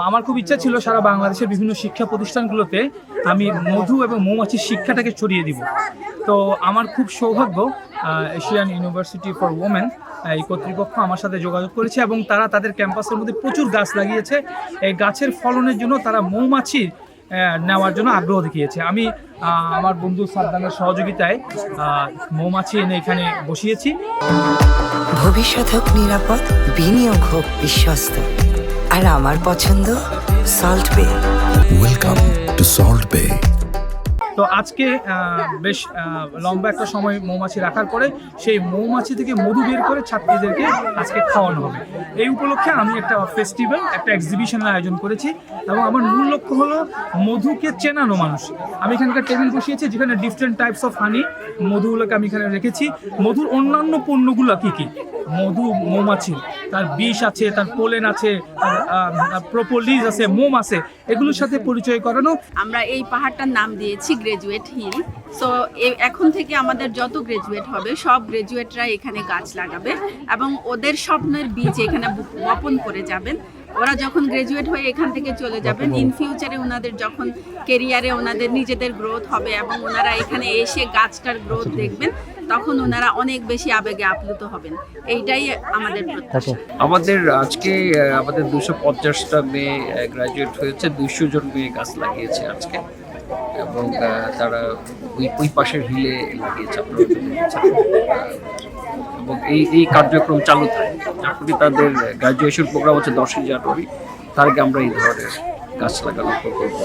আমার খুব ইচ্ছা ছিল সারা বাংলাদেশের বিভিন্ন শিক্ষা প্রতিষ্ঠানগুলোতে আমি মধু এবং মৌমাছির শিক্ষাটাকে ছড়িয়ে দিব। তো আমার খুব সৌভাগ্য, এশিয়ান ইউনিভার্সিটি ফর ওমেন এই কর্তৃপক্ষ আমার সাথে যোগাযোগ করেছে এবং তারা তাদের ক্যাম্পাসের মধ্যে প্রচুর গাছ লাগিয়েছে। এই গাছের ফলনের জন্য তারা মৌমাছি নেওয়ার জন্য আগ্রহ দেখিয়েছে। আমি আমার বন্ধু সাদ্দামের সহযোগিতায় মৌমাছি এনে এখানে বসিয়েছি। ভবিষ্যৎ হোক নিরাপদ, বিনিয়োগ হোক বিশ্বস্ত, আর আমার পছন্দ সল্ট বে। ওয়েলকাম টু সল্ট বে। তো আজকে বেশ লম্বা একটা সময় মৌমাছি রাখার পরে সেই মৌমাছি থেকে মধু বের করে ছাত্রীদেরকে আজকে খাওয়ানো হবে। এই উপলক্ষে আমি একটা ফেস্টিভ্যাল, একটা এক্সিবিশনের আয়োজন করেছি এবং আমার মূল লক্ষ্য হলো মধুকে চেনানো মানুষ। আমি এখানকার টেবিল বসিয়েছি যেখানে ডিফারেন্ট টাইপস অফ হানি মধুগুলোকে আমি এখানে রেখেছি। মধুর অন্যান্য পণ্যগুলো কী কী, মধু মৌমাছি, তার বিষ আছে, তার পোলেন আছে, তার প্রোপোলিস আছে, মোম আছে, এগুলোর সাথে পরিচয় করানো। আমরা এই পাহাড়টার নাম দিয়েছি গ্রাজুয়েট হিল। সো এখন থেকে আমাদের যত গ্রাজুয়েট হবে সব গ্রাজুয়েটরা এখানে গাছ লাগাবে এবং ওদের স্বপ্নের বীজ এখানে বপন করে যাবেন। ওরা যখন গ্রাজুয়েট হয়ে এখান থেকে চলে যাবেন, ইন ফিউচারে ওনাদের যখন কেরিয়ারে ওনাদের নিজেদের গ্রোথ হবে এবং ওনারা এখানে এসে গাছটার গ্রোথ দেখবেন, তখন ওনারা অনেক বেশি আবেগে আপ্লুত হবেন। এইটাই আমাদের প্রত্যাশা। আমাদের আজকে আমাদের 250টা মেয়ে গ্রাজুয়েট হয়েছে, 200 জন মেয়ে গাছ লাগিয়েছে আজকে এবং তারা ওই পাশের হিলে লাগিয়েছে আপনারা দেখেছেন। এবং এই কার্যক্রম চালু থাকে যখনই তাদের গ্রাজুয়েশন প্রোগ্রাম হচ্ছে 10ই জানুয়ারি, তার আগে আমরা এই ধরনের গাছ লাগানোর প্রকল্প